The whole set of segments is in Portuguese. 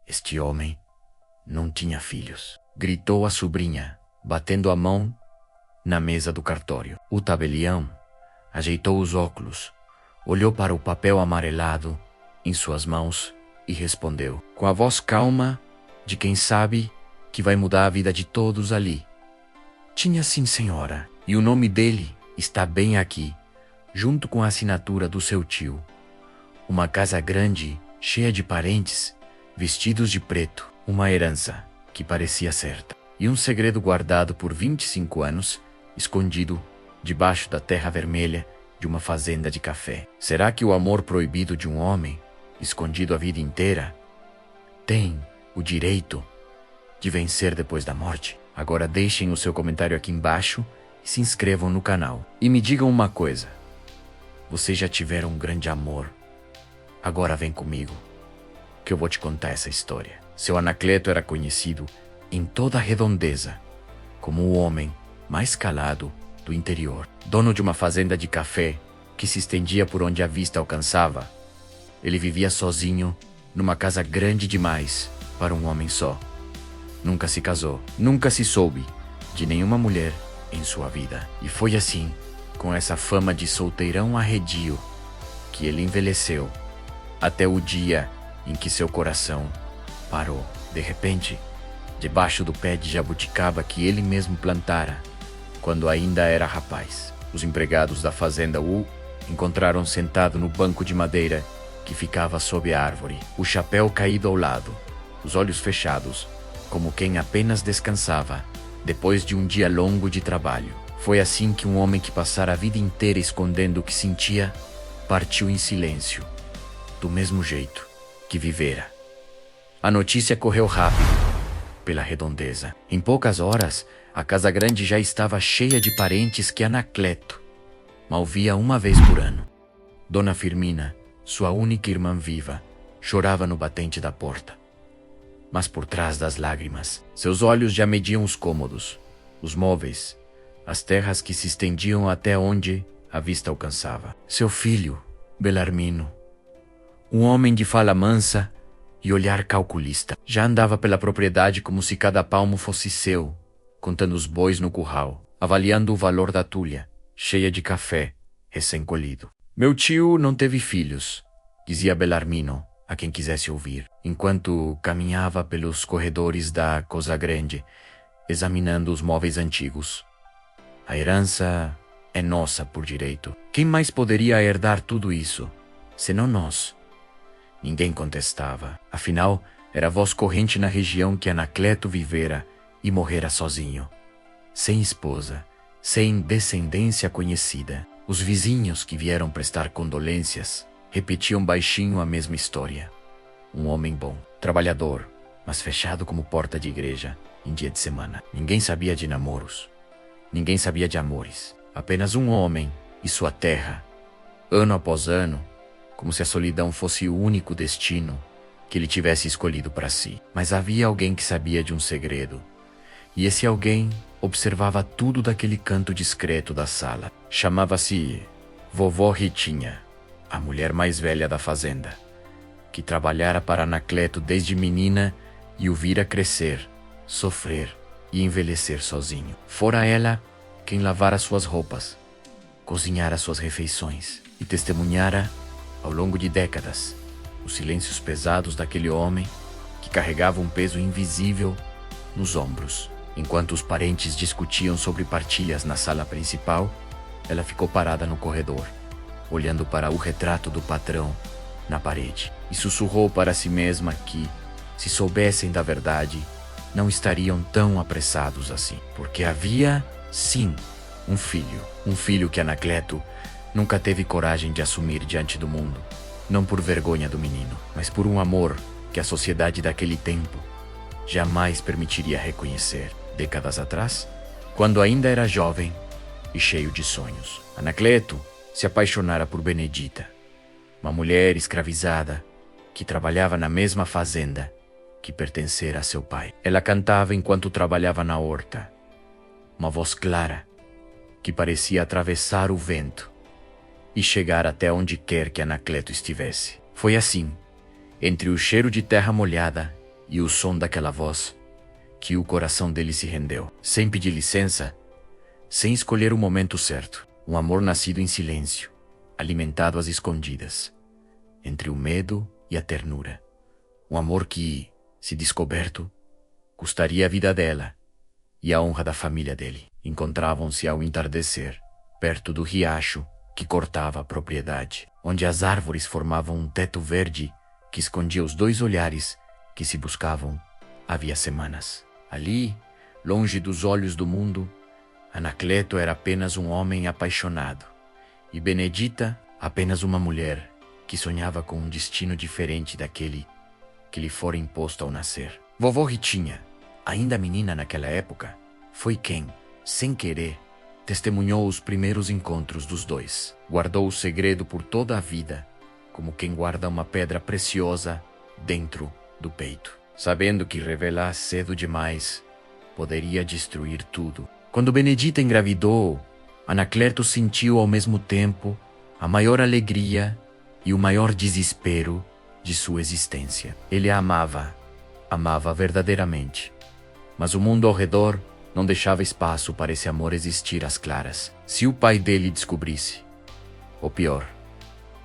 Este homem não tinha filhos. Gritou a sobrinha, batendo a mão na mesa do cartório. O tabelião ajeitou os óculos, olhou para o papel amarelado em suas mãos e respondeu, com a voz calma de quem sabe que vai mudar a vida de todos ali. Tinha sim, senhora, e o nome dele está bem aqui, junto com a assinatura do seu tio. Uma casa grande, cheia de parentes, vestidos de preto, uma herança que parecia certa, e um segredo guardado por 25 anos, escondido debaixo da terra vermelha de uma fazenda de café. Será que o amor proibido de um homem, escondido a vida inteira, tem o direito de vencer depois da morte? Agora deixem o seu comentário aqui embaixo e se inscrevam no canal. E me digam uma coisa, vocês já tiveram um grande amor? Agora vem comigo, que eu vou te contar essa história. Seu Anacleto era conhecido em toda a redondeza como o homem mais calado do interior. Dono de uma fazenda de café que se estendia por onde a vista alcançava, ele vivia sozinho numa casa grande demais para um homem só. Nunca se casou, nunca se soube de nenhuma mulher em sua vida. E foi assim, com essa fama de solteirão arredio, que ele envelheceu, até o dia em que seu coração parou. De repente, debaixo do pé de jabuticaba que ele mesmo plantara, quando ainda era rapaz, os empregados da fazenda o encontraram sentado no banco de madeira que ficava sob a árvore, o chapéu caído ao lado, os olhos fechados, como quem apenas descansava depois de um dia longo de trabalho. Foi assim que um homem que passara a vida inteira escondendo o que sentia, partiu em silêncio, do mesmo jeito que vivera. A notícia correu rápido pela redondeza. Em poucas horas, a casa grande já estava cheia de parentes que Anacleto mal via uma vez por ano. Dona Firmina, sua única irmã viva, chorava no batente da porta. Mas por trás das lágrimas, seus olhos já mediam os cômodos, os móveis, as terras que se estendiam até onde a vista alcançava. Seu filho, Belarmino, um homem de fala mansa e olhar calculista, já andava pela propriedade como se cada palmo fosse seu, contando os bois no curral, avaliando o valor da tulha, cheia de café, recém-colhido. Meu tio não teve filhos, dizia Belarmino a quem quisesse ouvir, enquanto caminhava pelos corredores da Cosa Grande, examinando os móveis antigos. A herança é nossa por direito. Quem mais poderia herdar tudo isso, senão nós? Ninguém contestava. Afinal, era voz corrente na região que Anacleto vivera e morrera sozinho, sem esposa, sem descendência conhecida. Os vizinhos que vieram prestar condolências repetiam baixinho a mesma história. Um homem bom, trabalhador, mas fechado como porta de igreja em dia de semana. Ninguém sabia de namoros. Ninguém sabia de amores. Apenas um homem e sua terra, ano após ano, como se a solidão fosse o único destino que ele tivesse escolhido para si. Mas havia alguém que sabia de um segredo, e esse alguém observava tudo daquele canto discreto da sala. Chamava-se Vovó Ritinha, a mulher mais velha da fazenda, que trabalhara para Anacleto desde menina e o vira crescer, sofrer e envelhecer sozinho. Fora ela quem lavara suas roupas, cozinhara suas refeições e testemunhara, ao longo de décadas, os silêncios pesados daquele homem que carregava um peso invisível nos ombros. Enquanto os parentes discutiam sobre partilhas na sala principal, ela ficou parada no corredor, olhando para o retrato do patrão na parede, e sussurrou para si mesma que, se soubessem da verdade, não estariam tão apressados assim, porque havia, sim, um filho que Anacleto nunca teve coragem de assumir diante do mundo, não por vergonha do menino, mas por um amor que a sociedade daquele tempo jamais permitiria reconhecer. Décadas atrás, quando ainda era jovem e cheio de sonhos, Anacleto se apaixonara por Benedita, uma mulher escravizada que trabalhava na mesma fazenda que pertencera a seu pai. Ela cantava enquanto trabalhava na horta, uma voz clara que parecia atravessar o vento e chegar até onde quer que Anacleto estivesse. Foi assim, entre o cheiro de terra molhada e o som daquela voz, que o coração dele se rendeu, sem pedir licença, sem escolher o momento certo. Um amor nascido em silêncio, alimentado às escondidas, entre o medo e a ternura. Um amor que, se descoberto, custaria a vida dela e a honra da família dele. Encontravam-se ao entardecer, perto do riacho que cortava a propriedade, onde as árvores formavam um teto verde que escondia os dois olhares que se buscavam havia semanas. Ali, longe dos olhos do mundo, Anacleto era apenas um homem apaixonado e Benedita apenas uma mulher que sonhava com um destino diferente daquele que lhe fora imposto ao nascer. Vovó Ritinha, ainda menina naquela época, foi quem, sem querer, testemunhou os primeiros encontros dos dois. Guardou o segredo por toda a vida, como quem guarda uma pedra preciosa dentro do peito, sabendo que revelar cedo demais poderia destruir tudo. Quando Benedita engravidou, Anacleto sentiu ao mesmo tempo a maior alegria e o maior desespero de sua existência. Ele a amava verdadeiramente, mas o mundo ao redor não deixava espaço para esse amor existir às claras. Se o pai dele descobrisse, ou pior,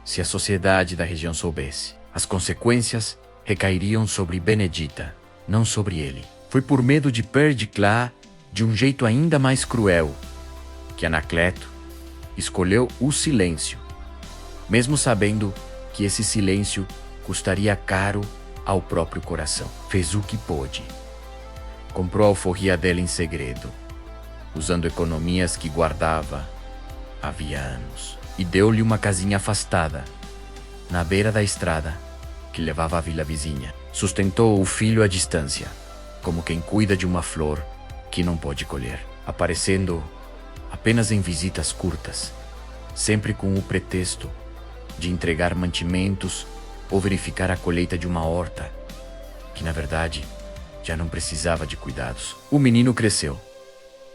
se a sociedade da região soubesse, as consequências recairiam sobre Benedita, não sobre ele. Foi por medo de perder de um jeito ainda mais cruel que Anacleto escolheu o silêncio, mesmo sabendo que esse silêncio custaria caro ao próprio coração. Fez o que pôde. Comprou a alforria dela em segredo, usando economias que guardava havia anos, e deu-lhe uma casinha afastada, na beira da estrada que levava à vila vizinha. Sustentou o filho à distância, como quem cuida de uma flor que não pode colher, aparecendo apenas em visitas curtas, sempre com o pretexto de entregar mantimentos ou verificar a colheita de uma horta, que na verdade já não precisava de cuidados. O menino cresceu,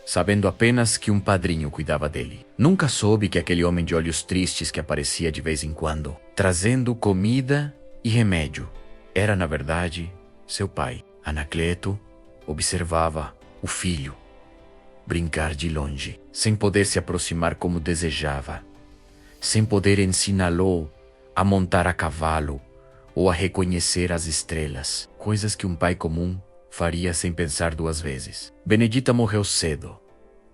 sabendo apenas que um padrinho cuidava dele. Nunca soube que aquele homem de olhos tristes que aparecia de vez em quando, trazendo comida e remédio, era na verdade seu pai. Anacleto observava o filho brincar de longe, sem poder se aproximar como desejava, sem poder ensiná-lo a montar a cavalo ou a reconhecer as estrelas, coisas que um pai comum faria sem pensar duas vezes. Benedita morreu cedo,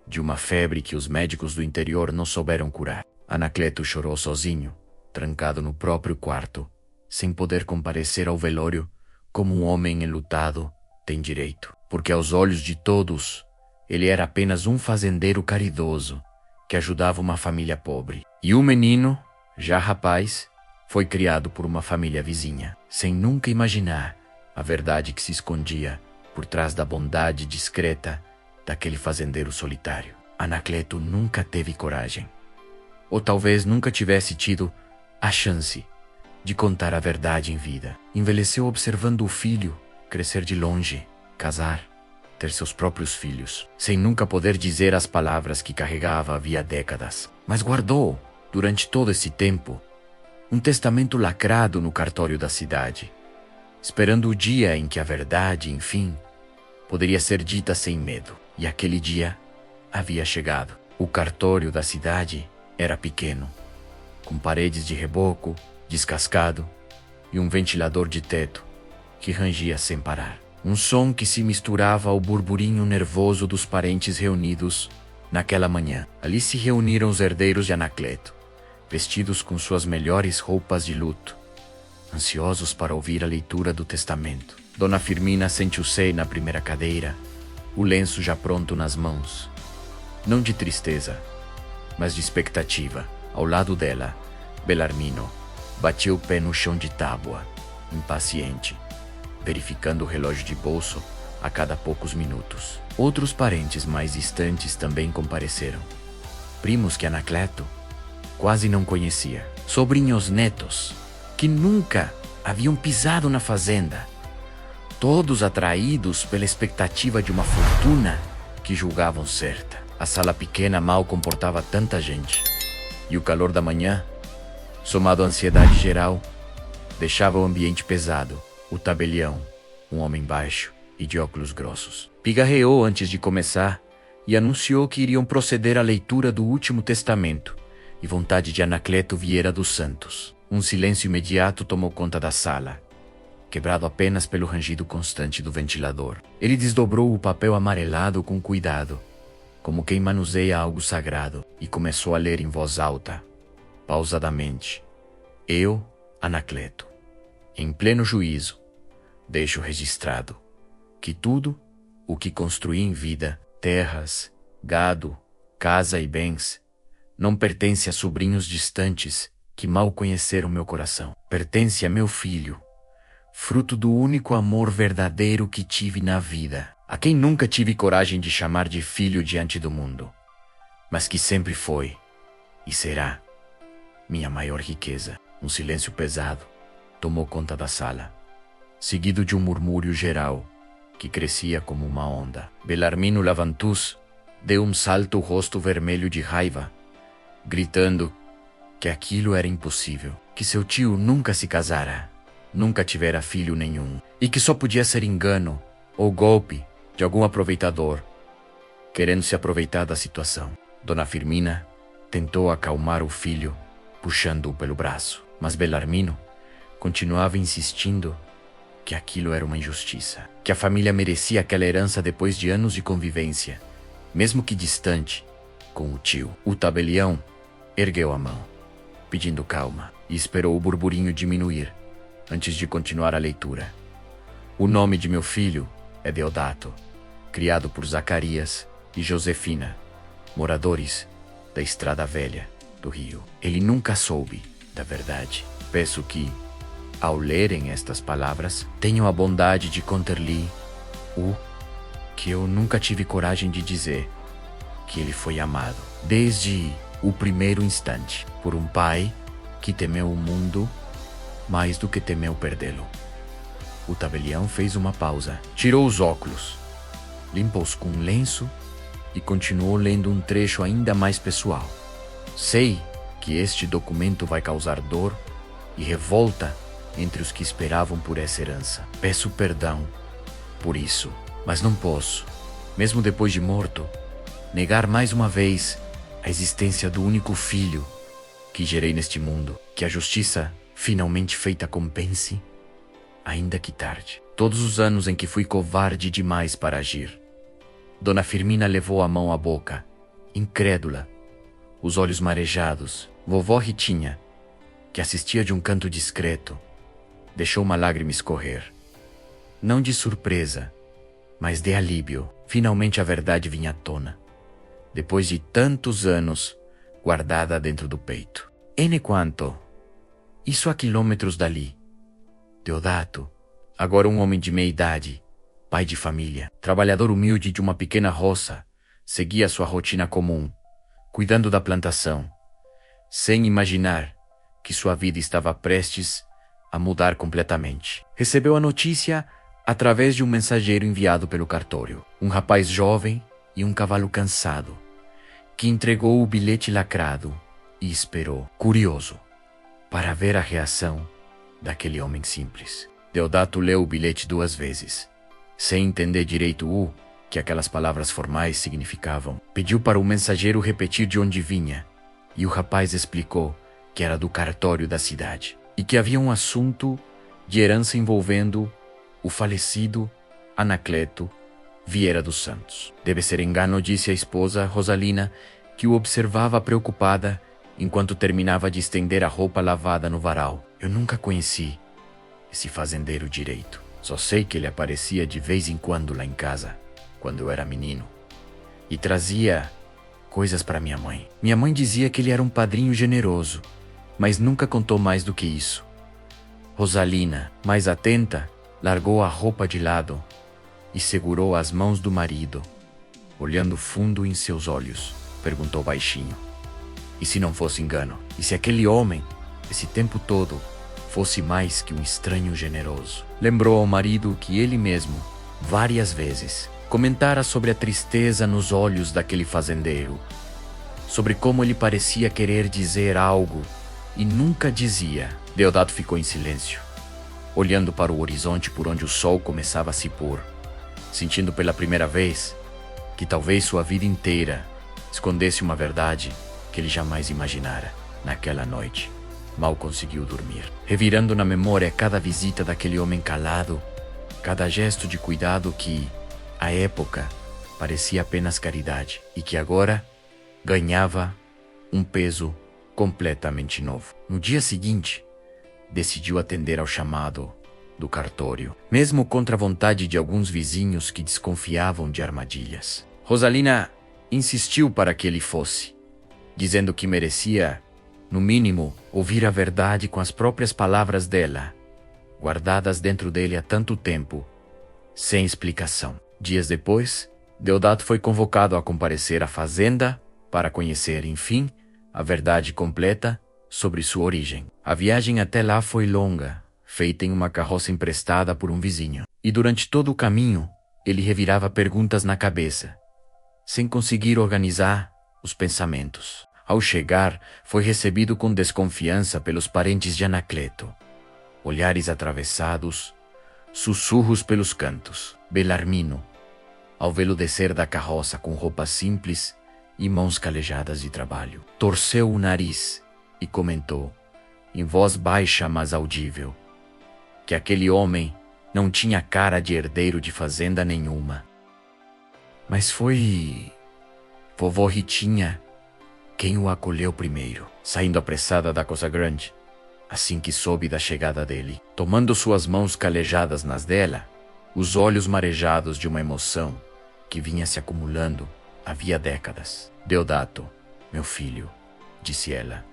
de uma febre que os médicos do interior não souberam curar. Anacleto chorou sozinho, trancado no próprio quarto, sem poder comparecer ao velório como um homem enlutado tem direito, porque aos olhos de todos ele era apenas um fazendeiro caridoso que ajudava uma família pobre. E o menino, já rapaz, foi criado por uma família vizinha, sem nunca imaginar a verdade que se escondia por trás da bondade discreta daquele fazendeiro solitário. Anacleto nunca teve coragem, ou talvez nunca tivesse tido a chance de contar a verdade em vida. Envelheceu observando o filho crescer de longe, casar, ter seus próprios filhos, sem nunca poder dizer as palavras que carregava havia décadas. Mas guardou, durante todo esse tempo, um testamento lacrado no cartório da cidade, esperando o dia em que a verdade, enfim, poderia ser dita sem medo. E aquele dia havia chegado. O cartório da cidade era pequeno, com paredes de reboco, descascado, e um ventilador de teto que rangia sem parar. Um som que se misturava ao burburinho nervoso dos parentes reunidos naquela manhã. Ali se reuniram os herdeiros de Anacleto, vestidos com suas melhores roupas de luto, ansiosos para ouvir a leitura do testamento. Dona Firmina sentou-se na primeira cadeira, o lenço já pronto nas mãos. Não de tristeza, mas de expectativa. Ao lado dela, Belarmino batia o pé no chão de tábua, impaciente, verificando o relógio de bolso a cada poucos minutos. Outros parentes mais distantes também compareceram. Primos que Anacleto quase não conhecia. Sobrinhos netos que nunca haviam pisado na fazenda. Todos atraídos pela expectativa de uma fortuna que julgavam certa. A sala pequena mal comportava tanta gente. E o calor da manhã, somado à ansiedade geral, deixava o ambiente pesado. O tabelião, um homem baixo e de óculos grossos. Pigarreou antes de começar e anunciou que iriam proceder à leitura do Último Testamento e vontade de Anacleto Vieira dos Santos. Um silêncio imediato tomou conta da sala, quebrado apenas pelo rangido constante do ventilador. Ele desdobrou o papel amarelado com cuidado, como quem manuseia algo sagrado, e começou a ler em voz alta, pausadamente. Eu, Anacleto, em pleno juízo, deixo registrado que tudo o que construí em vida, terras, gado, casa e bens, não pertence a sobrinhos distantes que mal conheceram meu coração. Pertence a meu filho, fruto do único amor verdadeiro que tive na vida, a quem nunca tive coragem de chamar de filho diante do mundo, mas que sempre foi e será minha maior riqueza. Um silêncio pesado tomou conta da sala, seguido de um murmúrio geral que crescia como uma onda. Belarmino Lavantus deu um salto, o rosto vermelho de raiva, gritando que aquilo era impossível, que seu tio nunca se casara, nunca tivera filho nenhum, e que só podia ser engano ou golpe de algum aproveitador, querendo se aproveitar da situação. Dona Firmina tentou acalmar o filho, puxando-o pelo braço, mas Belarmino continuava insistindo que aquilo era uma injustiça, que a família merecia aquela herança depois de anos de convivência, mesmo que distante, com o tio. O tabelião ergueu a mão, pedindo calma, e esperou o burburinho diminuir antes de continuar a leitura. O nome de meu filho é Deodato, criado por Zacarias e Josefina, moradores da Estrada Velha do Rio. Ele nunca soube da verdade. Peço que, ao lerem estas palavras, tenham a bondade de conter-lhe o que eu nunca tive coragem de dizer, que ele foi amado, desde o primeiro instante, por um pai que temeu o mundo mais do que temeu perdê-lo. O tabelião fez uma pausa, tirou os óculos, limpou-os com um lenço e continuou lendo um trecho ainda mais pessoal. Sei que este documento vai causar dor e revolta entre os que esperavam por essa herança. Peço perdão por isso, mas não posso, mesmo depois de morto, negar mais uma vez a existência do único filho que gerei neste mundo. Que a justiça finalmente feita compense, ainda que tarde, todos os anos em que fui covarde demais para agir. Dona Firmina levou a mão à boca, incrédula, os olhos marejados. Vovó Ritinha, que assistia de um canto discreto, deixou uma lágrima escorrer. Não de surpresa, mas de alívio. Finalmente a verdade vinha à tona, depois de tantos anos guardada dentro do peito. Ene quanto, isso a quilômetros dali. Deodato, agora um homem de meia idade, pai de família, trabalhador humilde de uma pequena roça, seguia sua rotina comum, cuidando da plantação, sem imaginar que sua vida estava prestes a mudar completamente. Recebeu a notícia através de um mensageiro enviado pelo cartório, um rapaz jovem e um cavalo cansado, que entregou o bilhete lacrado e esperou, curioso, para ver a reação daquele homem simples. Deodato leu o bilhete 2 vezes, sem entender direito o que aquelas palavras formais significavam. Pediu para o mensageiro repetir de onde vinha, e o rapaz explicou que era do cartório da cidade, e que havia um assunto de herança envolvendo o falecido Anacleto Vieira dos Santos. Deve ser engano, disse a esposa, Rosalina, que o observava preocupada enquanto terminava de estender a roupa lavada no varal. Eu nunca conheci esse fazendeiro direito. Só sei que ele aparecia de vez em quando lá em casa, quando eu era menino, e trazia coisas para minha mãe. Minha mãe dizia que ele era um padrinho generoso, mas nunca contou mais do que isso. Rosalina, mais atenta, largou a roupa de lado e segurou as mãos do marido. Olhando fundo em seus olhos, perguntou baixinho: e se não fosse engano? E se aquele homem, esse tempo todo, fosse mais que um estranho generoso? Lembrou ao marido que ele mesmo, várias vezes, comentara sobre a tristeza nos olhos daquele fazendeiro, sobre como ele parecia querer dizer algo e nunca dizia. Deodato ficou em silêncio, olhando para o horizonte por onde o sol começava a se pôr, sentindo pela primeira vez que talvez sua vida inteira escondesse uma verdade que ele jamais imaginara. Naquela noite, mal conseguiu dormir, revirando na memória cada visita daquele homem calado, cada gesto de cuidado que, à época, parecia apenas caridade e que agora ganhava um peso completamente novo. No dia seguinte, decidiu atender ao chamado do cartório, mesmo contra a vontade de alguns vizinhos que desconfiavam de armadilhas. Rosalina insistiu para que ele fosse, dizendo que merecia, no mínimo, ouvir a verdade com as próprias palavras dela, guardadas dentro dele há tanto tempo, sem explicação. Dias depois, Deodato foi convocado a comparecer à fazenda para conhecer, enfim, a verdade completa sobre sua origem. A viagem até lá foi longa, feita em uma carroça emprestada por um vizinho. E durante todo o caminho, ele revirava perguntas na cabeça, sem conseguir organizar os pensamentos. Ao chegar, foi recebido com desconfiança pelos parentes de Anacleto. Olhares atravessados, sussurros pelos cantos. Belarmino, ao vê-lo descer da carroça com roupas simples e mãos calejadas de trabalho, torceu o nariz e comentou, em voz baixa mas audível, que aquele homem não tinha cara de herdeiro de fazenda nenhuma. Mas foi vovó Ritinha quem o acolheu primeiro, saindo apressada da Cosa Grande, assim que soube da chegada dele. Tomando suas mãos calejadas nas dela, os olhos marejados de uma emoção que vinha se acumulando havia décadas. Deodato, meu filho, disse ela,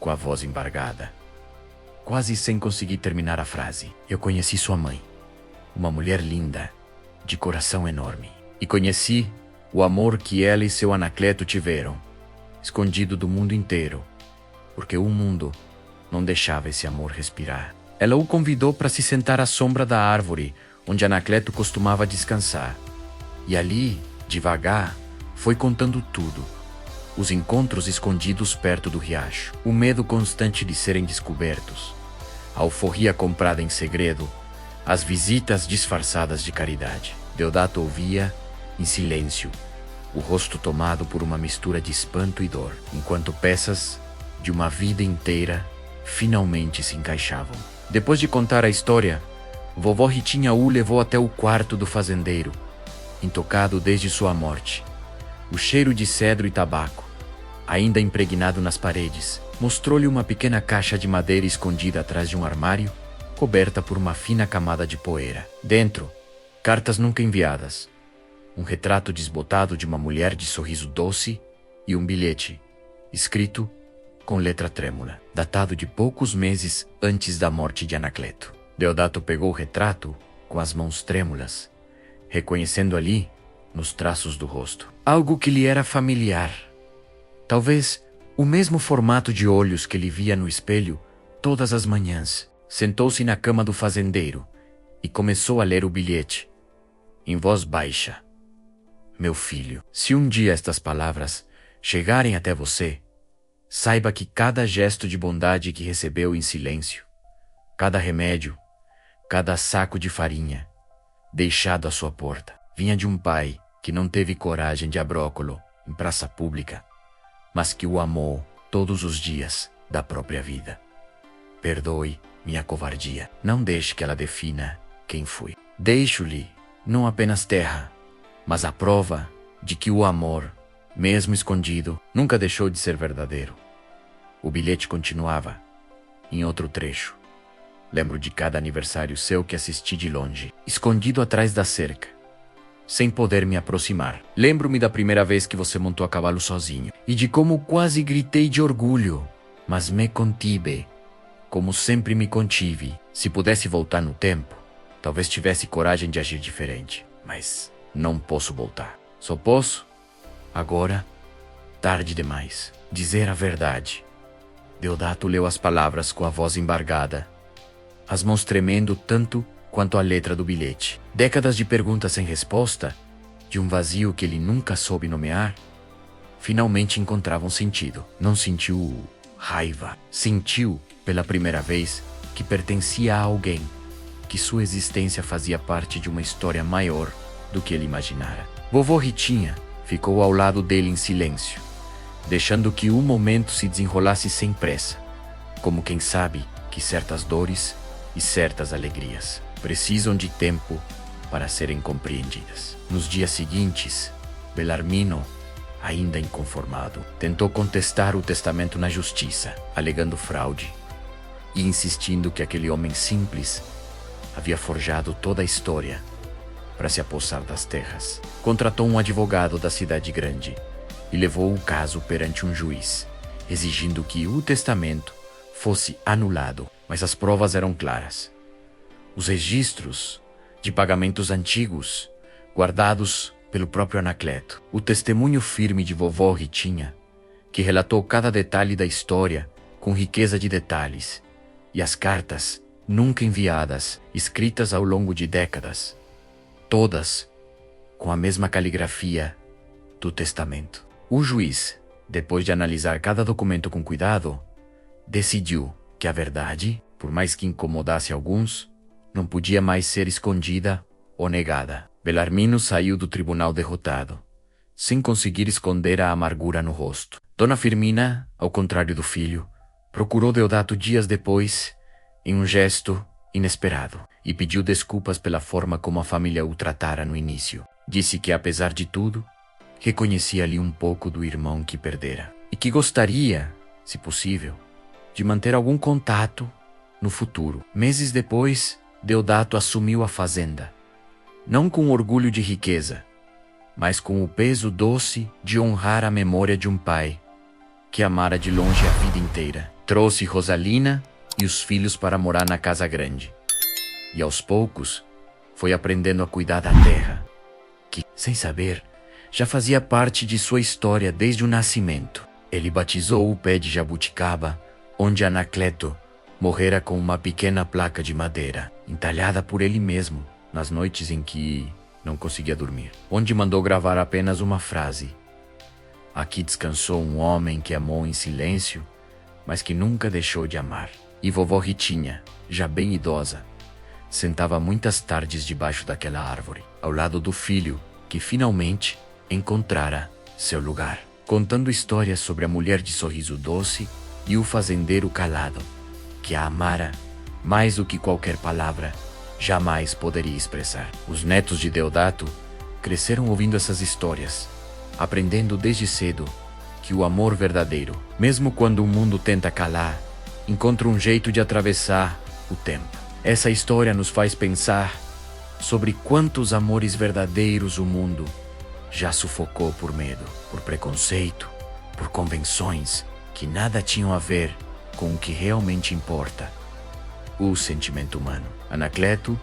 com a voz embargada, quase sem conseguir terminar a frase. Eu conheci sua mãe, uma mulher linda, de coração enorme. E conheci o amor que ela e seu Anacleto tiveram, escondido do mundo inteiro, porque o mundo não deixava esse amor respirar. Ela o convidou para se sentar à sombra da árvore onde Anacleto costumava descansar. E ali, devagar, foi contando tudo. Os encontros escondidos perto do riacho, o medo constante de serem descobertos, a alforria comprada em segredo, as visitas disfarçadas de caridade. Deodato ouvia, em silêncio, o rosto tomado por uma mistura de espanto e dor, enquanto peças de uma vida inteira finalmente se encaixavam. Depois de contar a história, vovó Ritinha o levou até o quarto do fazendeiro, intocado desde sua morte. O cheiro de cedro e tabaco, ainda impregnado nas paredes, mostrou-lhe uma pequena caixa de madeira escondida atrás de um armário, coberta por uma fina camada de poeira. Dentro, cartas nunca enviadas, um retrato desbotado de uma mulher de sorriso doce e um bilhete, escrito com letra trêmula, datado de poucos meses antes da morte de Anacleto. Deodato pegou o retrato com as mãos trêmulas, reconhecendo ali, nos traços do rosto, algo que lhe era familiar. Talvez o mesmo formato de olhos que ele via no espelho todas as manhãs. Sentou-se na cama do fazendeiro e começou a ler o bilhete, em voz baixa. Meu filho, se um dia estas palavras chegarem até você, saiba que cada gesto de bondade que recebeu em silêncio, cada remédio, cada saco de farinha, deixado à sua porta, vinha de um pai que não teve coragem de abrócolo em praça pública, mas que o amou todos os dias da própria vida. Perdoe minha covardia. Não deixe que ela defina quem fui. Deixo-lhe não apenas terra, mas a prova de que o amor, mesmo escondido, nunca deixou de ser verdadeiro. O bilhete continuava, em outro trecho. Lembro de cada aniversário seu que assisti de longe, escondido atrás da cerca, sem poder me aproximar. Lembro-me da primeira vez que você montou a cavalo sozinho, e de como quase gritei de orgulho, mas me contive, como sempre me contive. Se pudesse voltar no tempo, talvez tivesse coragem de agir diferente, mas não posso voltar. Só posso, agora, tarde demais, dizer a verdade. Deodato leu as palavras com a voz embargada, as mãos tremendo tanto quanto a letra do bilhete. Décadas de perguntas sem resposta, de um vazio que ele nunca soube nomear, finalmente encontravam sentido. Não sentiu raiva, sentiu, pela primeira vez, que pertencia a alguém, que sua existência fazia parte de uma história maior do que ele imaginara. Vovó Ritinha ficou ao lado dele em silêncio, deixando que o momento se desenrolasse sem pressa, como quem sabe que certas dores e certas alegrias precisam de tempo para serem compreendidas. Nos dias seguintes, Belarmino, ainda inconformado, tentou contestar o testamento na justiça, alegando fraude e insistindo que aquele homem simples havia forjado toda a história para se apossar das terras. Contratou um advogado da cidade grande e levou o caso perante um juiz, exigindo que o testamento fosse anulado, mas as provas eram claras. Os registros de pagamentos antigos, guardados pelo próprio Anacleto, o testemunho firme de vovó Ritinha, que relatou cada detalhe da história com riqueza de detalhes, e as cartas nunca enviadas, escritas ao longo de décadas, todas com a mesma caligrafia do testamento. O juiz, depois de analisar cada documento com cuidado, decidiu que a verdade, por mais que incomodasse alguns, não podia mais ser escondida ou negada. Belarmino saiu do tribunal derrotado, sem conseguir esconder a amargura no rosto. Dona Firmina, ao contrário do filho, procurou Deodato dias depois, em um gesto inesperado, e pediu desculpas pela forma como a família o tratara no início. Disse que, apesar de tudo, reconhecia ali um pouco do irmão que perdera, e que gostaria, se possível, de manter algum contato no futuro. Meses depois, Deodato assumiu a fazenda, não com orgulho de riqueza, mas com o peso doce de honrar a memória de um pai que amara de longe a vida inteira. Trouxe Rosalina e os filhos para morar na casa grande, e aos poucos foi aprendendo a cuidar da terra, que, sem saber, já fazia parte de sua história desde o nascimento. Ele batizou o pé de jabuticaba, onde Anacleto morrera com uma pequena placa de madeira, entalhada por ele mesmo, nas noites em que não conseguia dormir, onde mandou gravar apenas uma frase: "Aqui descansou um homem que amou em silêncio, mas que nunca deixou de amar." E vovó Ritinha, já bem idosa, sentava muitas tardes debaixo daquela árvore, ao lado do filho que finalmente encontrara seu lugar, contando histórias sobre a mulher de sorriso doce e o fazendeiro calado, que a amara mais do que qualquer palavra jamais poderia expressar. Os netos de Deodato cresceram ouvindo essas histórias, aprendendo desde cedo que o amor verdadeiro, mesmo quando o mundo tenta calar, encontra um jeito de atravessar o tempo. Essa história nos faz pensar sobre quantos amores verdadeiros o mundo já sufocou por medo, por preconceito, por convenções que nada tinham a ver com o que realmente importa: o sentimento humano. Anacleto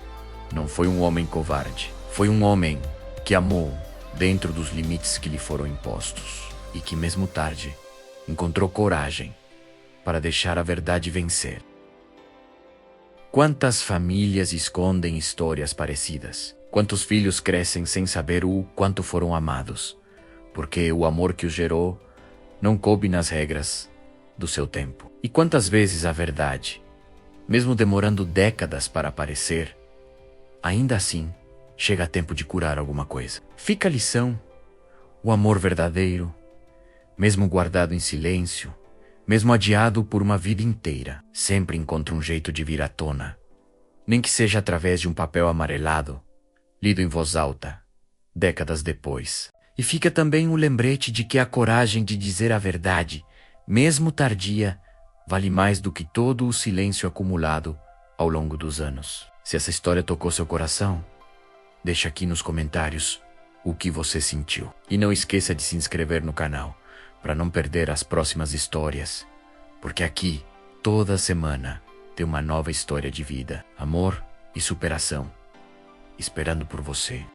não foi um homem covarde, foi um homem que amou dentro dos limites que lhe foram impostos, e que mesmo tarde encontrou coragem para deixar a verdade vencer. Quantas famílias escondem histórias parecidas? Quantos filhos crescem sem saber o quanto foram amados, porque o amor que os gerou não coube nas regras do seu tempo? E quantas vezes a verdade, mesmo demorando décadas para aparecer, ainda assim chega a tempo de curar alguma coisa? Fica a lição: o amor verdadeiro, mesmo guardado em silêncio, mesmo adiado por uma vida inteira, sempre encontra um jeito de vir à tona, nem que seja através de um papel amarelado, lido em voz alta, décadas depois. E fica também um lembrete de que a coragem de dizer a verdade, mesmo tardia, vale mais do que todo o silêncio acumulado ao longo dos anos. Se essa história tocou seu coração, deixa aqui nos comentários o que você sentiu. E não esqueça de se inscrever no canal para não perder as próximas histórias, porque aqui, toda semana, tem uma nova história de vida, amor e superação esperando por você.